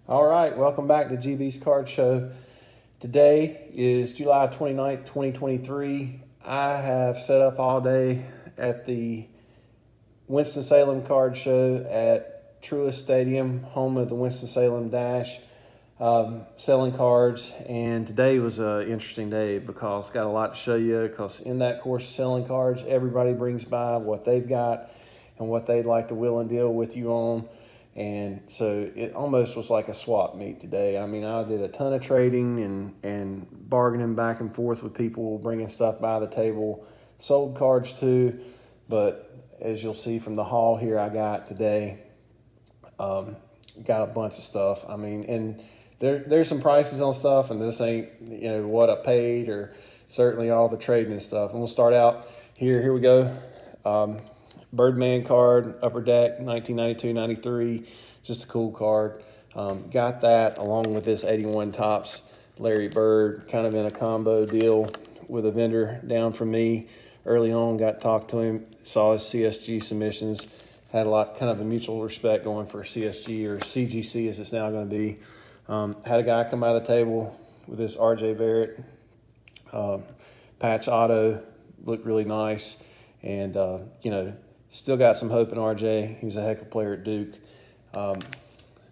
All right, welcome back to GB's Card Show. Today is July 29th, 2023. I have set up all day at the Winston-Salem Card Show at Truist Stadium, home of the Winston-Salem Dash, selling cards. And today was an interesting day because it's got a lot to show you, because in that course of selling cards, everybody brings by what they've got and what they'd like to will and deal with you on. And so it almost was like a swap meet today. I mean, I did a ton of trading and bargaining back and forth with people, bringing stuff by the table, sold cards too. But as you'll see from the haul here I got today, got a bunch of stuff. I mean, and there's some prices on stuff, and this ain't, what I paid, or certainly all the trading and stuff. And we'll start out here. Here we go. Birdman card, Upper Deck, 1992-93, just a cool card. Got that along with this 81 Topps Larry Bird, kind of in a combo deal with a vendor down from me early on. Got to talk to him, saw his CSG submissions, had a lot, kind of a mutual respect going for CSG, or CGC as it's now going to be. Had a guy come by the table with this RJ Barrett patch auto, looked really nice, and still got some hope in RJ. He was a heck of a player at Duke.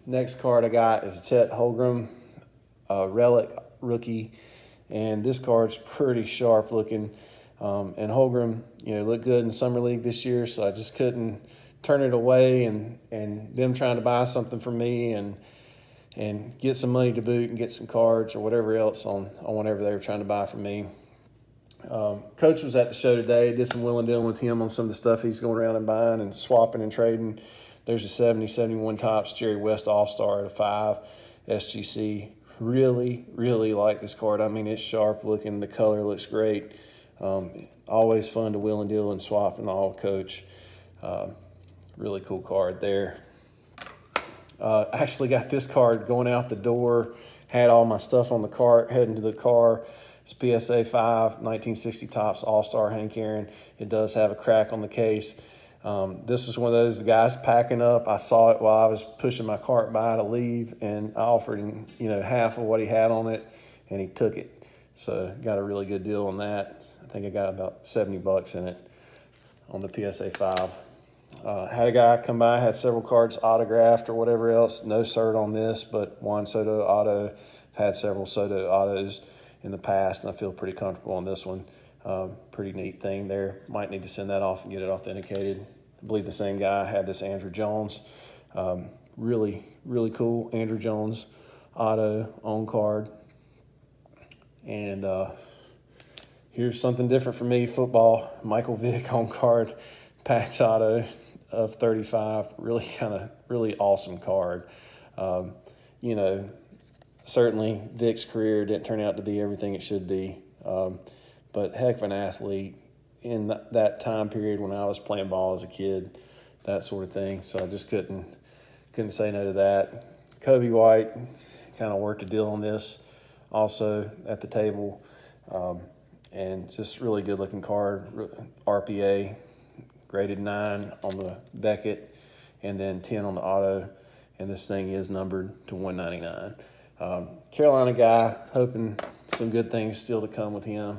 Next card I got is a Chet Holmgren relic rookie, and this card's pretty sharp looking. And Holmgren, looked good in Summer League this year, so I just couldn't turn it away. And them trying to buy something from me and get some money to boot and get some cards or whatever else on whatever they were trying to buy from me. Coach was at the show today, did some will and dealing with him on some of the stuff he's going around and buying and swapping and trading. There's a 70-71 Topps Jerry West All-Star at a 5 SGC. Really, really like this card. I mean, it's sharp looking. The color looks great. Always fun to will and deal and swap and all, Coach. Really cool card there. Actually got this card going out the door. Had all my stuff on the cart, heading to the car. It's PSA 5, 1960 Topps All-Star Hank Aaron. It does have a crack on the case. This is one of those, the guy's packing up. I saw it while I was pushing my cart by to leave, and I offered him, half of what he had on it, and he took it. So got a really good deal on that. I think I got about $70 in it on the PSA 5. Had a guy come by, had several cards autographed or whatever else. No cert on this, but Juan Soto auto. I've had several Soto autos in the past, and I feel pretty comfortable on this one. Pretty neat thing there. Might need to send that off and get it authenticated. I believe the same guy had this Andrew Jones. Really, really cool Andrew Jones auto on card. And here's something different for me, football. Michael Vick on card, patch auto of 35. Really awesome card. Certainly Vick's career didn't turn out to be everything it should be, but heck of an athlete in that time period when I was playing ball as a kid, that sort of thing. So I just couldn't say no to that. Kobe White kind of worked a deal on this also at the table, and just really good looking card. RPA graded 9 on the Beckett and then 10 on the auto, and this thing is numbered to 199. Carolina guy, hoping some good things still to come with him.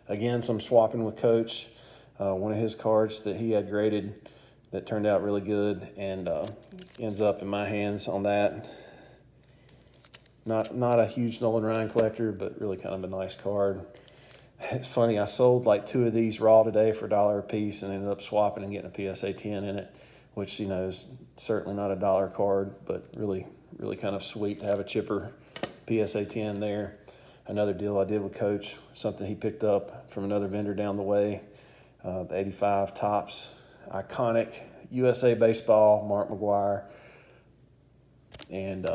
Again, some swapping with Coach. One of his cards that he had graded that turned out really good, and ends up in my hands on that. Not a huge Nolan Ryan collector, but really kind of a nice card. It's funny, I sold like 2 of these raw today for $1 a piece and ended up swapping and getting a PSA 10 in it, which, is certainly not a dollar card, but really kind of sweet to have a chipper PSA 10 there. Another deal I did with Coach, something he picked up from another vendor down the way, the 85 Topps iconic USA Baseball, Mark McGuire, and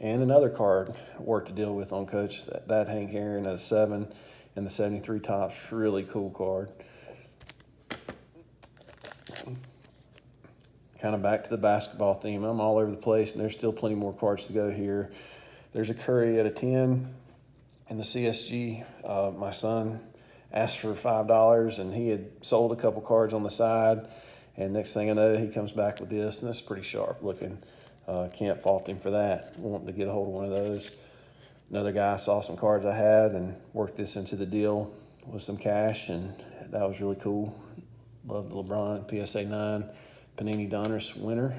another card worked a deal with on Coach, that Hank Aaron at a 7 and the 73 Topps, really cool card. Kind of back to the basketball theme. I'm all over the place, and there's still plenty more cards to go here. There's a Curry at a 10 in the CSG. My son asked for $5, and he had sold a couple cards on the side. And next thing I know, he comes back with this, and this is pretty sharp looking. Can't fault him for that, wanting to get a hold of one of those. Another guy saw some cards I had and worked this into the deal with some cash, and that was really cool. Love the LeBron PSA 9 Panini Donruss winner.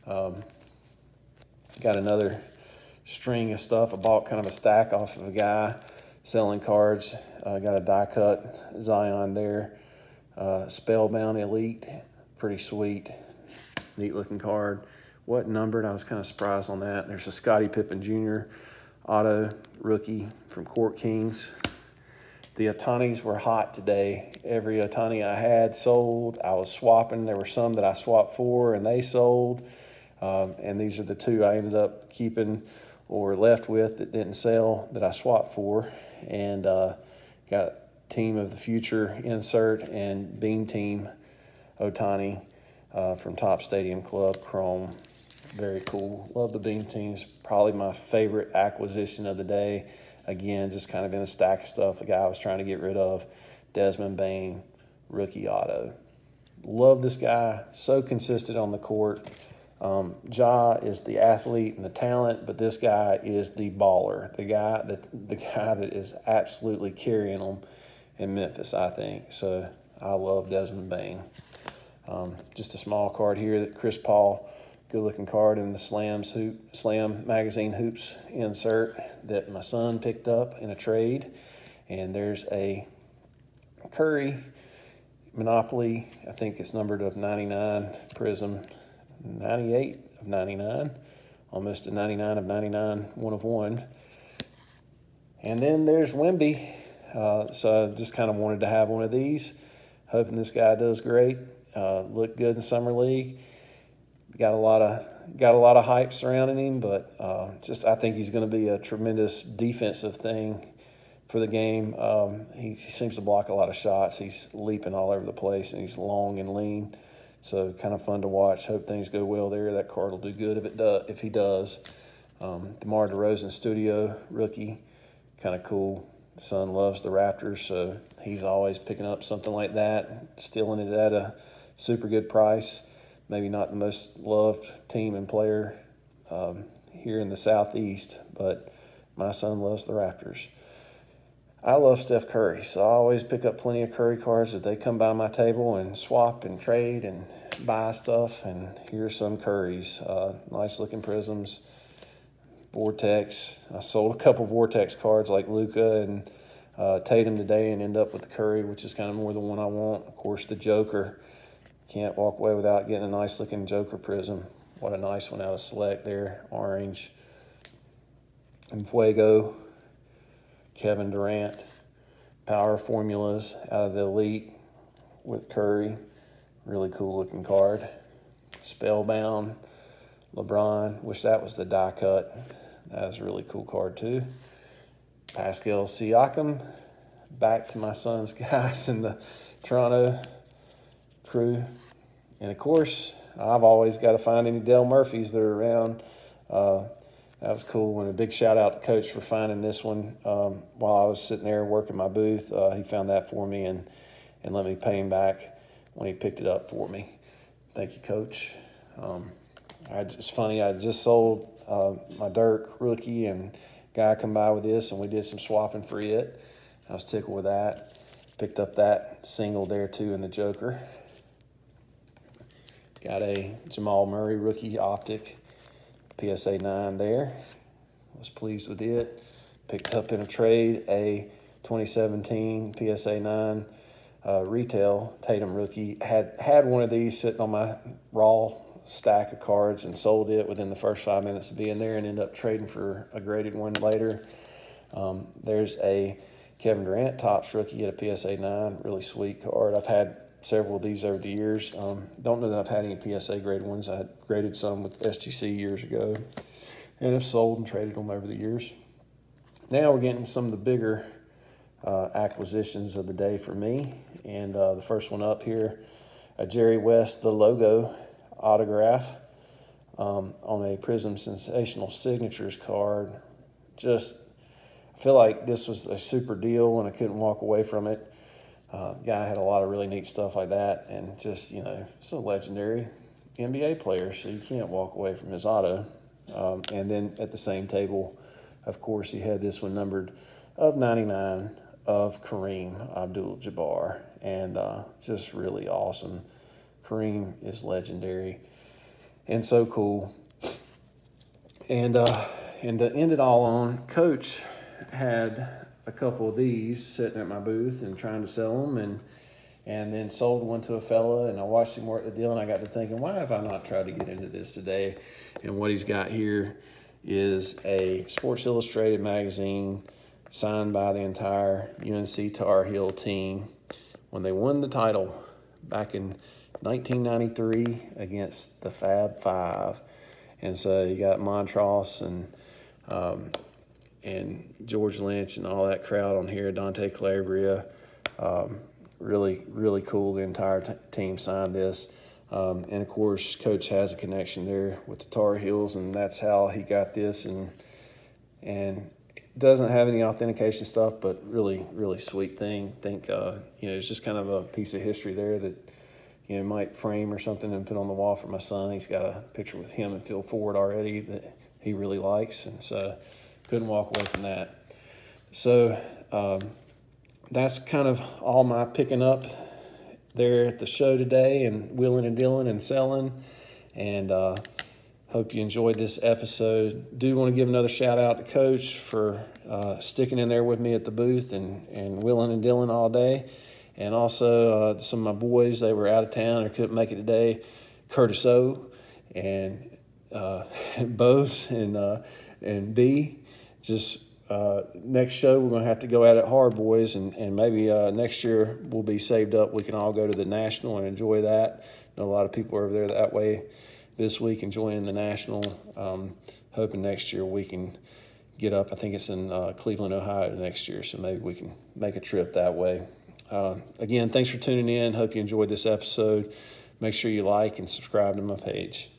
Got another string of stuff. I bought kind of a stack off of a guy selling cards. Got a die cut Zion there. Spellbound Elite, pretty sweet, neat looking card. What numbered? I was kind of surprised on that. There's a Scottie Pippen Jr. auto rookie from Court Kings. The Otanis were hot today. Every Otani I had sold. I was swapping. There were some that I swapped for and they sold. And these are the two I ended up keeping or left with that didn't sell that I swapped for. And got Team of the Future insert and Beam Team Otani from Top Stadium Club Chrome. Very cool. Love the Beam Teams. Probably my favorite acquisition of the day. Again, just kind of in a stack of stuff the guy I was trying to get rid of. Desmond Bain, rookie auto. Love this guy. So consistent on the court. Ja is the athlete and the talent, but this guy is the baller. The guy that is absolutely carrying them in Memphis, I think. So I love Desmond Bain. Just a small card here that Chris Paul, good looking card in the Slam Magazine Hoops insert that my son picked up in a trade. And there's a Curry Monopoly, I think it's numbered of 99 Prism, 98 of 99, almost a 99 of 99, 1 of 1. And then there's Wemby. So I just kind of wanted to have one of these, hoping this guy does great. Looked good in Summer League. Got a lot of hype surrounding him, but I think he's going to be a tremendous defensive thing for the game. He seems to block a lot of shots. He's leaping all over the place, and he's long and lean. So kind of fun to watch. Hope things go well there. That card will do good if he does. DeMar DeRozan Studio rookie, kind of cool. Son loves the Raptors, so he's always picking up something like that, stealing it at a super good price. Maybe not the most loved team and player here in the Southeast, but my son loves the Raptors. I love Steph Curry, so I always pick up plenty of Curry cards if they come by my table and swap and trade and buy stuff. And here's some Currys. Nice looking prisms. Vortex. I sold a couple Vortex cards like Luka and Tatum today and end up with the Curry, which is kind of more the one I want. Of course, the Joker. Can't walk away without getting a nice looking Joker prism. What a nice one out of Select there. Orange. And Fuego. Kevin Durant. Power Formulas out of the Elite with Curry. Really cool looking card. Spellbound. LeBron. Wish that was the die cut. That was a really cool card too. Pascal Siakam. Back to my son's guys in the Toronto crew. And of course, I've always got to find any Dale Murphys that are around. That was cool. And a big shout out to Coach for finding this one while I was sitting there working my booth. He found that for me and let me pay him back when he picked it up for me. Thank you, Coach. It's funny, I just sold my Dirk rookie, and guy come by with this, and we did some swapping for it. I was tickled with that. Picked up that single there too in the Joker. Got a Jamal Murray rookie optic, PSA 9 there. Was pleased with it. Picked up in a trade a 2017 PSA 9 retail Tatum rookie. Had one of these sitting on my raw stack of cards and sold it within the first 5 minutes of being there and ended up trading for a graded one later. There's a Kevin Durant Topps rookie at a PSA 9. Really sweet card. I've had several of these over the years. Don't know that I've had any PSA grade ones. I had graded some with SGC years ago and have sold and traded them over the years. Now we're getting some of the bigger acquisitions of the day for me. And the first one up here, a Jerry West, the logo autograph on a Prism Sensational Signatures card. Just, I feel like this was a super deal and I couldn't walk away from it. Guy had a lot of really neat stuff like that, and just, you know, so legendary. NBA player, so you can't walk away from his auto. And then at the same table, of course, he had this one numbered of 99 of Kareem Abdul-Jabbar, and just really awesome. Kareem is legendary and so cool. And to end it all on, Coach had a couple of these sitting at my booth and trying to sell them, and then sold one to a fella, and I watched him work the deal, and I got to thinking, why have I not tried to get into this today? And what he's got here is a Sports Illustrated magazine signed by the entire UNC Tar Heel team when they won the title back in 1993 against the Fab Five. And so you got Montross and George Lynch and all that crowd on here, Dante Calabria. Really, really cool. The entire team signed this. And, of course, Coach has a connection there with the Tar Heels, and that's how he got this. And doesn't have any authentication stuff, but really, really sweet thing. I think, it's just kind of a piece of history there that, might frame or something and put on the wall for my son. He's got a picture with him and Phil Ford already that he really likes, and so couldn't walk away from that. So that's kind of all my picking up there at the show today, and wheeling and dealing and selling. And hope you enjoyed this episode. Do want to give another shout out to Coach for sticking in there with me at the booth and wheeling and dealing all day. And also some of my boys, they were out of town or couldn't make it today. Curtis O and Bose and B. Just next show, we're going to have to go at it hard, boys. And maybe next year we'll be saved up. We can all go to the National and enjoy that. I know a lot of people are over there that way this week enjoying the National. Hoping next year we can get up. I think it's in Cleveland, Ohio next year, so maybe we can make a trip that way. Again, thanks for tuning in. Hope you enjoyed this episode. Make sure you like and subscribe to my page.